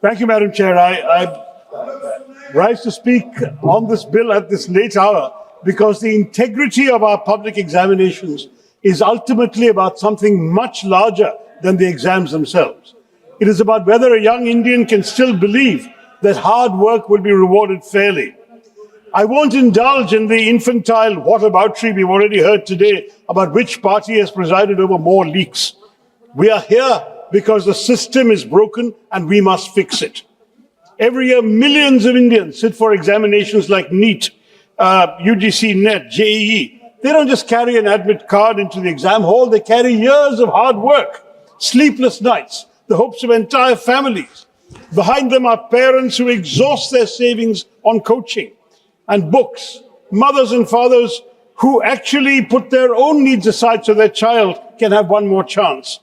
Thank you, Madam Chair. I rise to speak on this bill at this late hour because the integrity of our public examinations is ultimately about something much larger than the exams themselves. It is about whether a young Indian can still believe that hard work will be rewarded fairly. I won't indulge in the infantile whataboutery we've already heard today about which party has presided over more leaks. We are here because the system is broken and we must fix it. Every year, millions of Indians sit for examinations like NEET, UGC, NET, JEE. They don't just carry an admit card into the exam hall, they carry years of hard work, sleepless nights, the hopes of entire families. Behind them are parents who exhaust their savings on coaching and books, mothers and fathers who actually put their own needs aside so their child can have one more chance,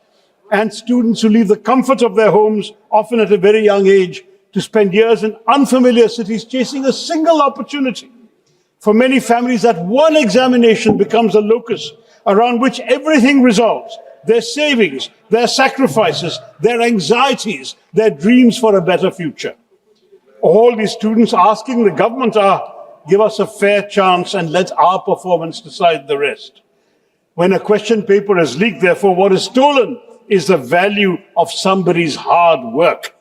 and students who leave the comfort of their homes, often at a very young age, to spend years in unfamiliar cities chasing a single opportunity. For many families, that one examination becomes a locus around which everything resolves: their savings, their sacrifices, their anxieties, their dreams for a better future. All these students asking the government are, give us a fair chance and let our performance decide the rest. When a question paper is leaked, therefore, what is stolen is the value of somebody's hard work.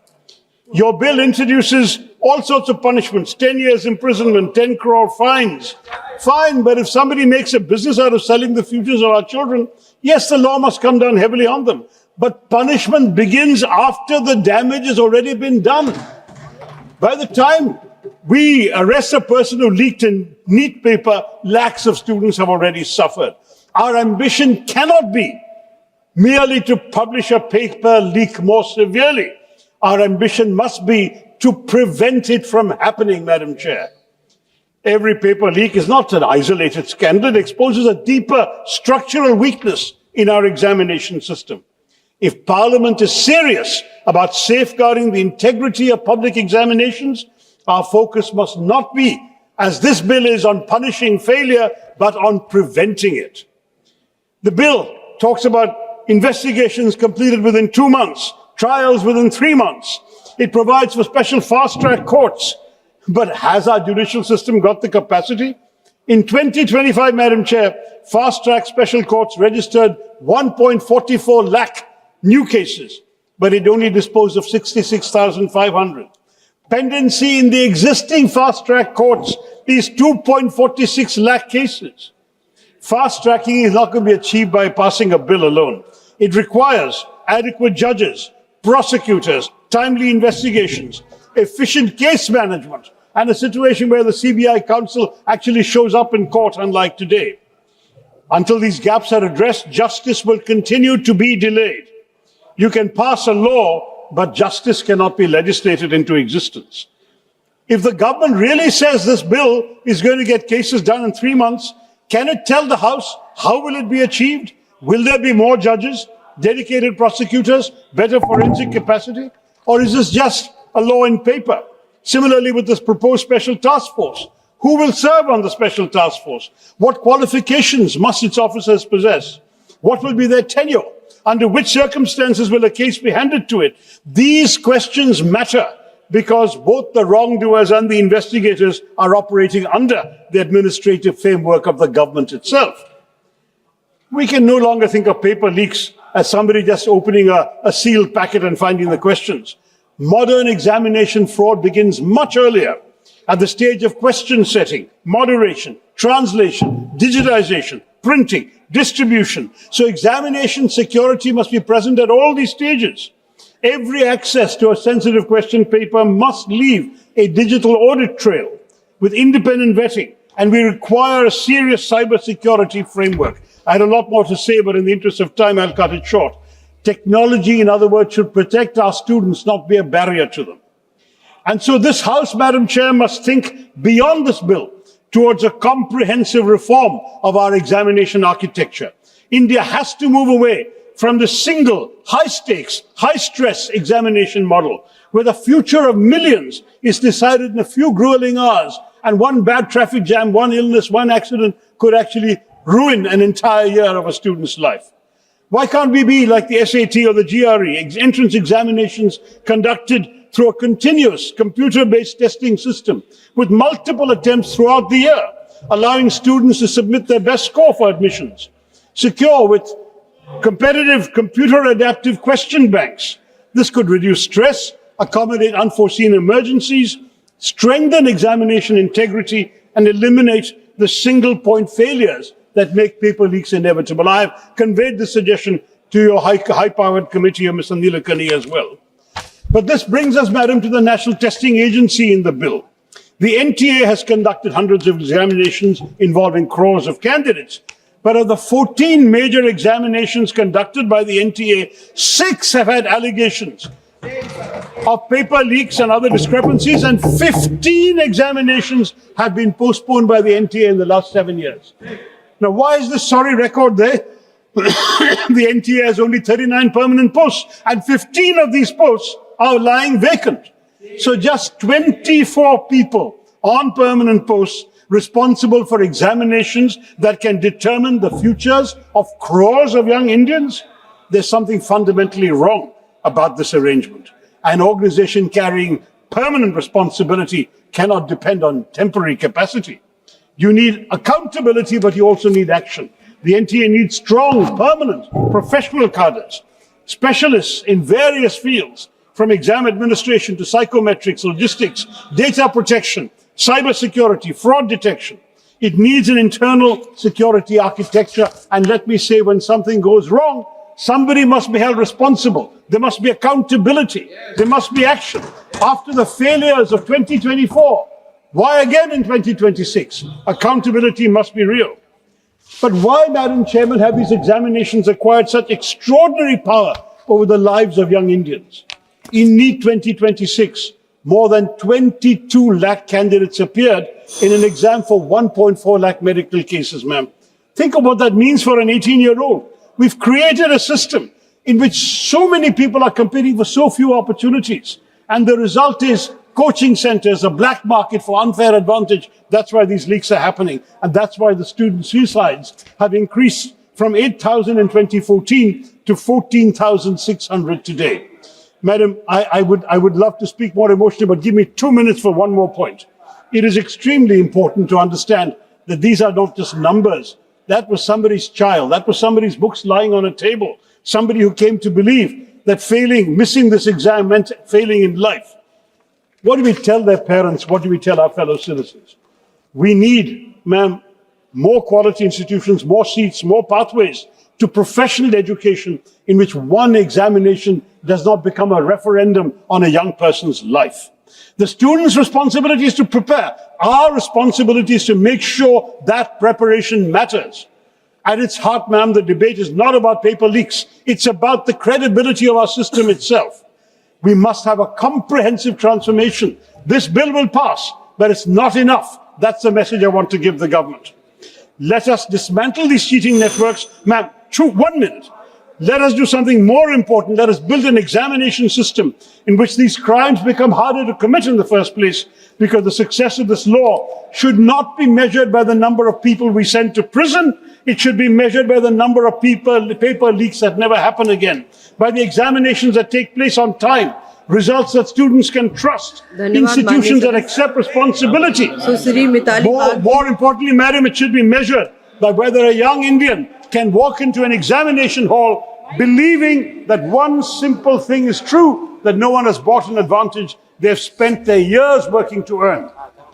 Your bill introduces all sorts of punishments, 10 years imprisonment, 10 crore fines. Fine, but if somebody makes a business out of selling the futures of our children, yes, the law must come down heavily on them. But punishment begins after the damage has already been done. By the time we arrest a person who leaked in NEET paper, lakhs of students have already suffered. Our ambition cannot be merely to publish a paper leak more severely. Our ambition must be to prevent it from happening, Madam Chair. Every paper leak is not an isolated scandal. It exposes a deeper structural weakness in our examination system. If Parliament is serious about safeguarding the integrity of public examinations, our focus must not be, as this bill is, on punishing failure, but on preventing it. The bill talks about investigations completed within 2 months, trials within 3 months. It provides for special fast-track courts. But has our judicial system got the capacity? In 2025, Madam Chair, fast-track special courts registered 1.44 lakh new cases, but it only disposed of 66,500. Pendency in the existing fast-track courts is 2.46 lakh cases. Fast-tracking is not going to be achieved by passing a bill alone. It requires adequate judges, prosecutors, timely investigations, efficient case management, and a situation where the CBI counsel actually shows up in court, unlike today. Until these gaps are addressed, justice will continue to be delayed. You can pass a law, but justice cannot be legislated into existence. If the government really says this bill is going to get cases done in 3 months, can it tell the House how will it be achieved? Will there be more judges, dedicated prosecutors, better forensic capacity? Or is this just a law in paper? Similarly, with this proposed special task force, who will serve on the special task force? What qualifications must its officers possess? What will be their tenure? Under which circumstances will a case be handed to it? These questions matter because both the wrongdoers and the investigators are operating under the administrative framework of the government itself. We can no longer think of paper leaks as somebody just opening a sealed packet and finding the questions. Modern examination fraud begins much earlier, at the stage of question setting, moderation, translation, digitization, printing, distribution. So examination security must be present at all these stages. Every access to a sensitive question paper must leave a digital audit trail with independent vetting, and we require a serious cybersecurity framework. I had a lot more to say, but in the interest of time, I'll cut it short. Technology, in other words, should protect our students, not be a barrier to them. And so this House, Madam Chair, must think beyond this bill towards a comprehensive reform of our examination architecture. India has to move away from the single, high-stakes, high-stress examination model, where the future of millions is decided in a few grueling hours, and one bad traffic jam, one illness, one accident could actually ruin an entire year of a student's life. Why can't we be like the SAT or the GRE, entrance examinations conducted through a continuous computer-based testing system with multiple attempts throughout the year, allowing students to submit their best score for admissions. Secure with competitive computer-adaptive question banks. This could reduce stress, accommodate unforeseen emergencies, strengthen examination integrity, and eliminate the single-point failures that make paper leaks inevitable. I have conveyed this suggestion to your high-powered committee, Mr. Nilekani, as well. But this brings us, Madam, to the National Testing Agency in the bill. The NTA has conducted hundreds of examinations involving crores of candidates. But of the 14 major examinations conducted by the NTA, 6 have had allegations of paper leaks and other discrepancies, and 15 examinations have been postponed by the NTA in the last 7 years. Now, why is this sorry record there? The NTA has only 39 permanent posts, and 15 of these posts are lying vacant. So just 24 people on permanent posts responsible for examinations that can determine the futures of crores of young Indians? There's something fundamentally wrong about this arrangement. An organization carrying permanent responsibility cannot depend on temporary capacity. You need accountability, but you also need action. The NTA needs strong, permanent, professional cadres, specialists in various fields, from exam administration to psychometrics, logistics, data protection, cybersecurity, fraud detection. It needs an internal security architecture. And let me say, when something goes wrong, somebody must be held responsible. There must be accountability. There must be action. After the failures of 2024, why again in 2026? Accountability must be real. But why, Madam Chairman, have these examinations acquired such extraordinary power over the lives of young Indians? In NEET 2026, more than 22 lakh candidates appeared in an exam for 1.4 lakh medical cases, ma'am. Think of what that means for an 18-year-old. We've created a system in which so many people are competing for so few opportunities. And the result is coaching centers, a black market for unfair advantage. That's why these leaks are happening. And that's why the student suicides have increased from 8,000 in 2014 to 14,600 today. Madam, I would love to speak more emotionally, but give me 2 minutes for one more point. It is extremely important to understand that these are not just numbers. That was somebody's child. That was somebody's books lying on a table. Somebody who came to believe that missing this exam meant failing in life. What do we tell their parents? What do we tell our fellow citizens? We need, ma'am, more quality institutions, more seats, more pathways to professional education in which one examination does not become a referendum on a young person's life. The student's responsibility is to prepare. Our responsibility is to make sure that preparation matters. At its heart, ma'am, the debate is not about paper leaks. It's about the credibility of our system itself. We must have a comprehensive transformation. This bill will pass, but it's not enough. That's the message I want to give the government. Let us dismantle these cheating networks. Ma'am, 1 minute. Let us do something more important. Let us build an examination system in which these crimes become harder to commit in the first place, because the success of this law should not be measured by the number of people we send to prison. It should be measured by the number of paper leaks that never happen again, by the examinations that take place on time, results that students can trust, institutions that accept responsibility. More importantly, madam, it should be measured by whether a young Indian can walk into an examination hall believing that one simple thing is true, that no one has bought an advantage they've spent their years working to earn.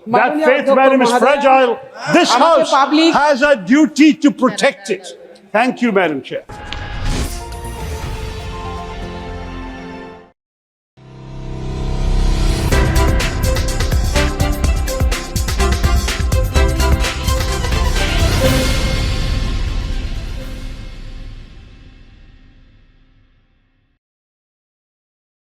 That faith, madam, is fragile. This House has a duty to protect it. Thank you, Madam Chair.